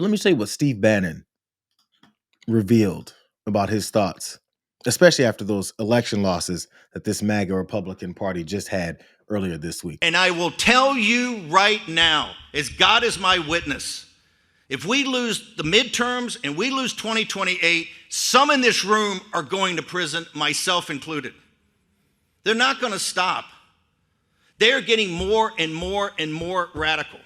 But let me tell you what Steve Bannon revealed about his thoughts, especially after those election losses that this MAGA Republican Party just had earlier this week. And I will tell you right now, as God is my witness, if we lose the midterms and we lose 2028, some in this room are going to prison, myself included. They're not going to stop. They're getting more and more and more radical.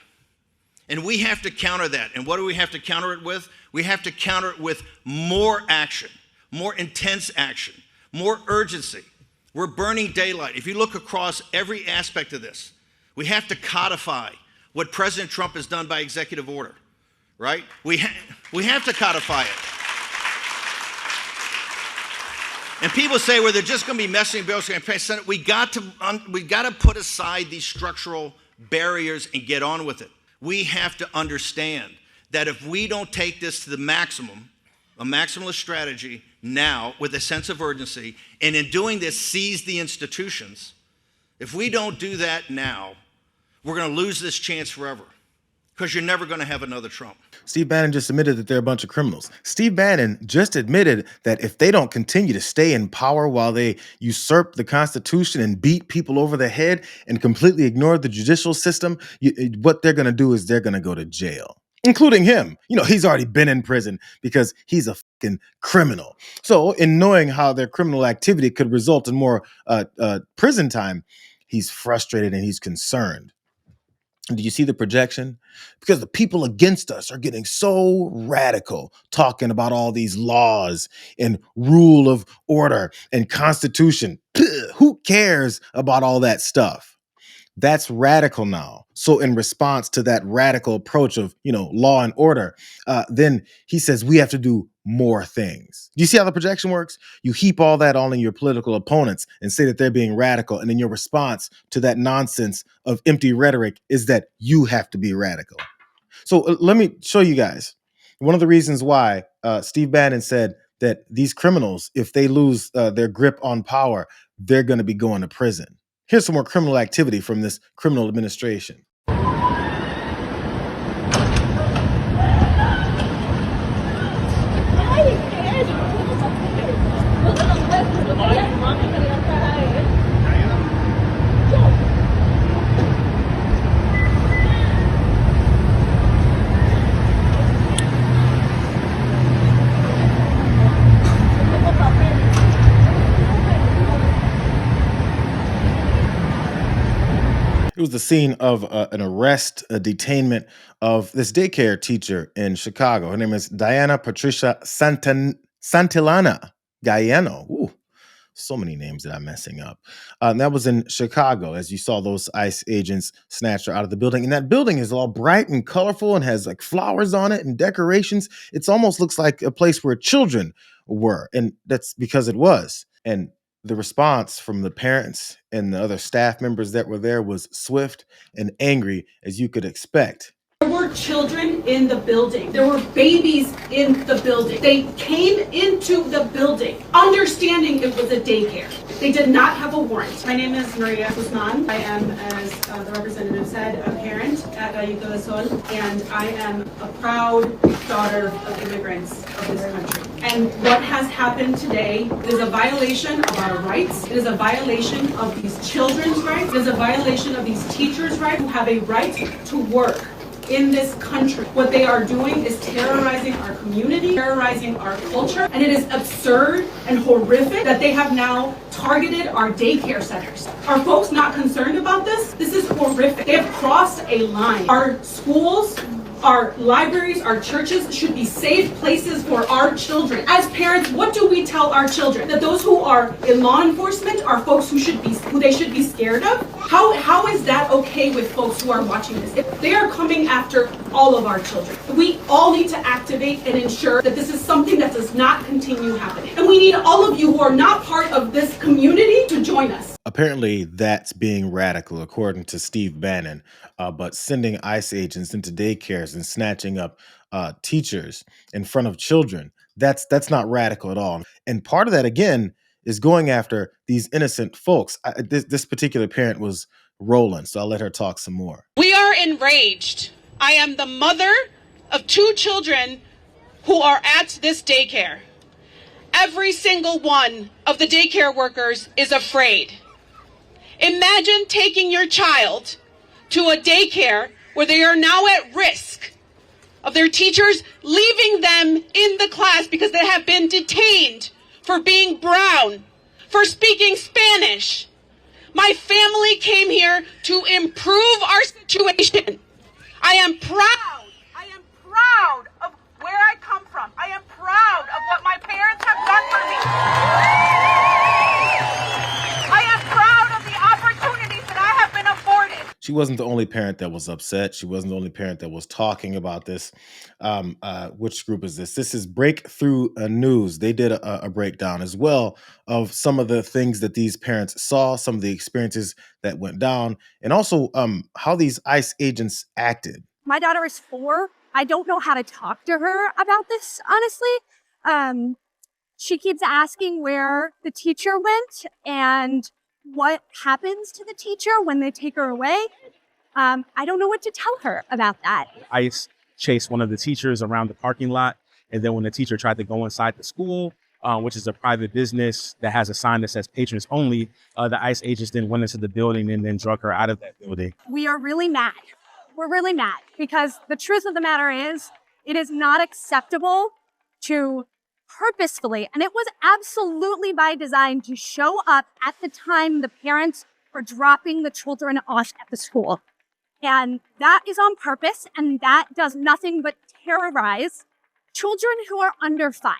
And we have to counter that. And what do we have to counter it with? We have to counter it with more action, more intense action, more urgency. We're burning daylight. If you look across every aspect of this, we have to codify what President Trump has done by executive order, right? We have to codify it. And people say, well, they're just going to be messing bills and pass Senate. We got to put aside these structural barriers and get on with it. We have to understand that if we don't take this to the maximum, a maximalist strategy now with a sense of urgency, and in doing this, seize the institutions, if we don't do that now, we're going to lose this chance forever because you're never going to have another Trump. Steve Bannon just admitted that they're a bunch of criminals. Steve Bannon just admitted that if they don't continue to stay in power while they usurp the Constitution and beat people over the head and completely ignore the judicial system, what they're going to do is they're going to go to jail, including him. You know, he's already been in prison because he's a fucking criminal. So in knowing how their criminal activity could result in more prison time, he's frustrated and he's concerned. Do you see the projection? Because the people against us are getting so radical, talking about all these laws and rule of order and constitution. Who cares about all that stuff? That's radical now. So in response to that radical approach of, law and order, then he says we have to do more things. Do you see how the projection works? You heap all that on your political opponents and say that they're being radical. And then your response to that nonsense of empty rhetoric is that you have to be radical. So let me show you guys. One of the reasons why Steve Bannon said that these criminals, if they lose their grip on power, they're going to be going to prison. Here's some more criminal activity from this criminal administration. It was the scene of an arrest, a detainment of this daycare teacher in Chicago. Her name is Diana Patricia Santillana Gaiano. Ooh, so many names that I'm messing up. And that was in Chicago, as you saw those ICE agents snatch her out of the building. And that building is all bright and colorful and has like flowers on it and decorations. It almost looks like a place where children were. And that's because it was. And the response from the parents and the other staff members that were there was swift and angry, as you could expect. There were children in the building. There were babies in the building. They came into the building understanding it was a daycare. They did not have a warrant. My name is Maria Guzman. I am, as the representative said, a parent at Gallito de Sol, and I am a proud daughter of immigrants of this country. And what has happened today is a violation of our rights. It is a violation of these children's rights. It is a violation of these teachers' rights who have a right to work in this country. What they are doing is terrorizing our community, terrorizing our culture, and it is absurd and horrific that they have now targeted our daycare centers. Are folks not concerned about this? This is horrific. They have crossed a line. Our schools, our libraries, our churches should be safe places for our children. As parents, what do we tell our children? That those who are in law enforcement are folks who they should be scared of? How is that okay with folks who are watching this? If they are coming after all of our children, we all need to activate and ensure that this is something that does not continue happening. And we need all of you who are not part of this community to join us. Apparently, that's being radical, according to Steve Bannon. But sending ICE agents into daycares and snatching up teachers in front of children, that's not radical at all. And part of that, again, is going after these innocent folks. This particular parent was rolling, so I'll let her talk some more. We are enraged. I am the mother of 2 children who are at this daycare. Every single one of the daycare workers is afraid. Imagine taking your child to a daycare where they are now at risk of their teachers leaving them in the class because they have been detained for being brown, for speaking Spanish. My family came here to improve our situation. I am proud of where I come from. I am proud of what my parents have done for me. I am proud of the opportunities that I have been afforded. She wasn't the only parent that was upset. She wasn't the only parent that was talking about this. Which group is this? This is Breakthrough News. They did a breakdown as well of some of the things that these parents saw, some of the experiences that went down, and also how these ICE agents acted. My daughter is 4. I don't know how to talk to her about this, honestly. She keeps asking where the teacher went and what happens to the teacher when they take her away. I don't know what to tell her about that. ICE chased one of the teachers around the parking lot. And then when the teacher tried to go inside the school, which is a private business that has a sign that says patrons only, the ICE agents then went into the building and then drug her out of that building. We are really mad. We're really mad because the truth of the matter is it is not acceptable to purposefully, and it was absolutely by design, to show up at the time the parents were dropping the children off at the school. And that is on purpose, and that does nothing but terrorize children who are under 5.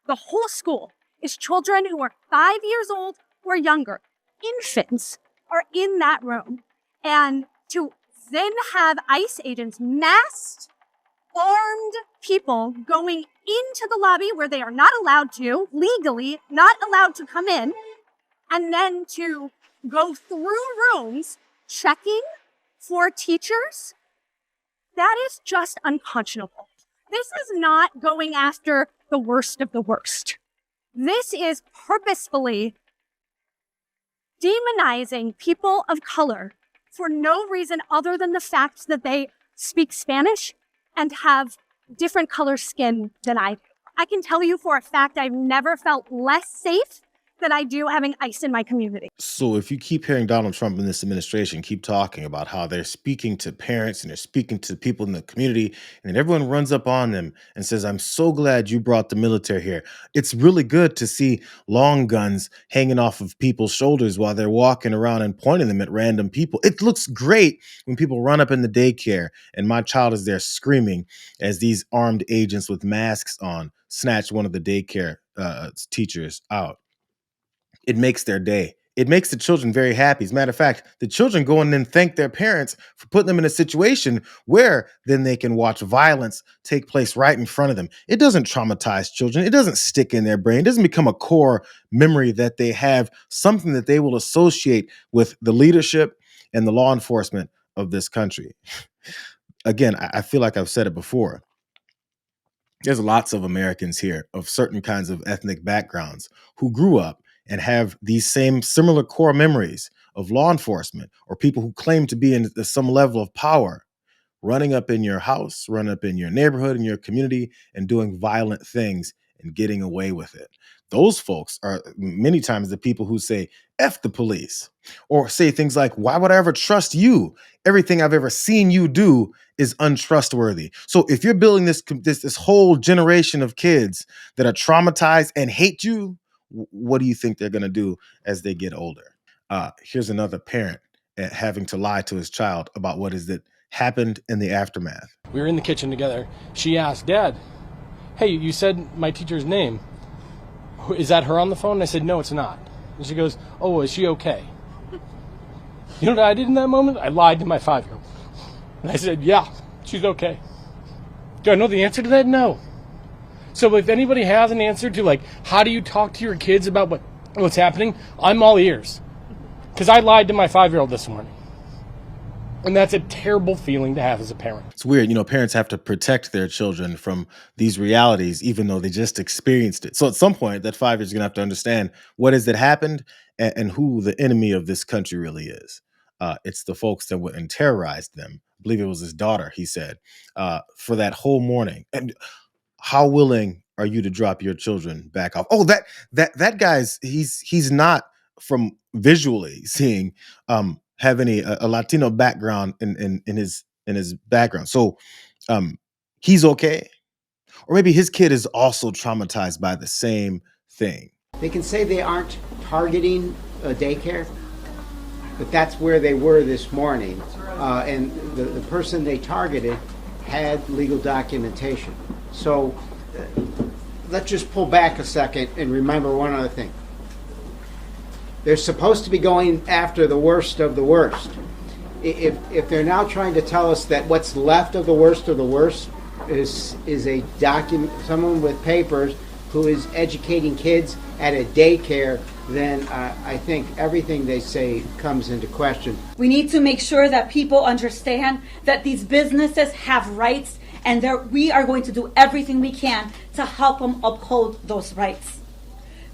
The whole school is children who are 5 years old or younger. Infants are in that room. And to then have ICE agents, masked, armed people going into the lobby where they are not allowed to, legally not allowed to come in, and then to go through rooms checking for teachers, that is just unconscionable. This is not going after the worst of the worst. This is purposefully demonizing people of color for no reason other than the fact that they speak Spanish and have different color skin than I do. I can tell you for a fact I've never felt less safe than I do having ICE in my community. So if you keep hearing Donald Trump and this administration keep talking about how they're speaking to parents and they're speaking to people in the community, and then everyone runs up on them and says, "I'm so glad you brought the military here." It's really good to see long guns hanging off of people's shoulders while they're walking around and pointing them at random people. It looks great when people run up in the daycare and my child is there screaming as these armed agents with masks on snatch one of the daycare teachers out. It makes their day. It makes the children very happy. As a matter of fact, the children go and then thank their parents for putting them in a situation where then they can watch violence take place right in front of them. It doesn't traumatize children. It doesn't stick in their brain. It doesn't become a core memory that they have, something that they will associate with the leadership and the law enforcement of this country. Again, I feel like I've said it before. There's lots of Americans here of certain kinds of ethnic backgrounds who grew up and have these same similar core memories of law enforcement or people who claim to be in some level of power, running up in your house, running up in your neighborhood, in your community, and doing violent things and getting away with it. Those folks are many times the people who say, "F the police," or say things like, "Why would I ever trust you? Everything I've ever seen you do is untrustworthy." So if you're building this whole generation of kids that are traumatized and hate you, what do you think they're going to do as they get older? Here's another parent having to lie to his child about what is that happened in the aftermath. We were in the kitchen together. She asked, "Dad, hey, you said my teacher's name. Is that her on the phone?" And I said, "No, it's not." And she goes, "Oh, is she okay?" You know what I did in that moment? I lied to my 5-year-old. And I said, "Yeah, she's okay." Do I know the answer to that? No. So if anybody has an answer to, like, how do you talk to your kids about what's happening, I'm all ears. Because I lied to my 5-year-old this morning. And that's a terrible feeling to have as a parent. It's weird, parents have to protect their children from these realities, even though they just experienced it. So at some point, that 5-year-old is going to have to understand what is that happened and who the enemy of this country really is. It's the folks that went and terrorized them. I believe it was his daughter, he said, for that whole morning. And how willing are you to drop your children back off? Oh, that guy's he's not from visually seeing have any a Latino background in his background. So he's okay. Or maybe his kid is also traumatized by the same thing. They can say they aren't targeting a daycare, but that's where they were this morning. And the person they targeted had legal documentation. So let's just pull back a second and remember one other thing. They're supposed to be going after the worst of the worst. If they're now trying to tell us that what's left of the worst is a document, someone with papers who is educating kids at a daycare, then I think everything they say comes into question. We need to make sure that people understand that these businesses have rights, and we are going to do everything we can to help them uphold those rights.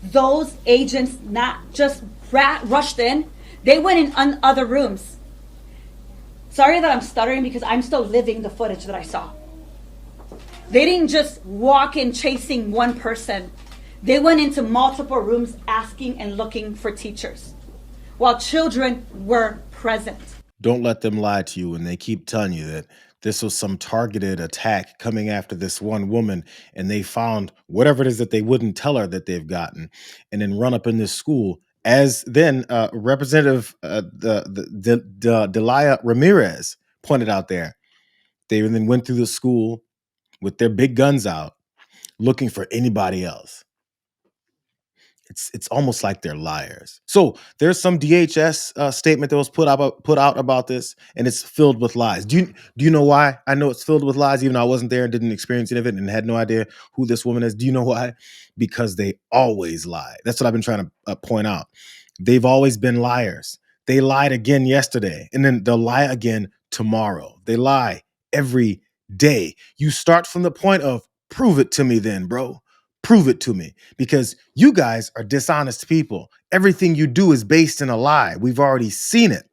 Those agents not just rushed in, they went in other rooms. Sorry that I'm stuttering because I'm still living the footage that I saw. They didn't just walk in chasing one person. They went into multiple rooms asking and looking for teachers while children were present. Don't let them lie to you when they keep telling you that this was some targeted attack coming after this one woman, and they found whatever it is that they wouldn't tell her that they've gotten, and then run up in this school. As then Representative Delia Ramirez pointed out there, they then went through the school with their big guns out, looking for anybody else. It's almost like they're liars. So there's some DHS statement that was put out about this, and it's filled with lies. Do you know why I know it's filled with lies, even though I wasn't there and didn't experience any of it and had no idea who this woman is? Do you know why? Because they always lie. That's what I've been trying to point out. They've always been liars. They lied again yesterday, and then they'll lie again tomorrow. They lie every day. You start from the point of, prove it to me then, bro. Prove it to me, because you guys are dishonest people. Everything you do is based in a lie. We've already seen it.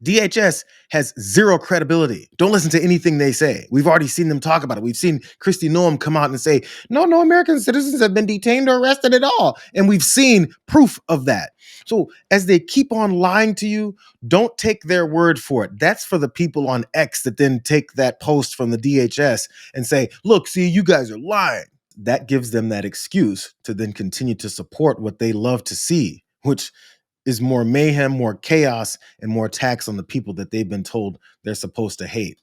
DHS has zero credibility. Don't listen to anything they say. We've already seen them talk about it. We've seen Kristi Noem come out and say, no American citizens have been detained or arrested at all. And we've seen proof of that. So as they keep on lying to you, don't take their word for it. That's for the people on X that then take that post from the DHS and say, look, see, you guys are lying. That gives them that excuse to then continue to support what they love to see, which is more mayhem, more chaos, and more attacks on the people that they've been told they're supposed to hate.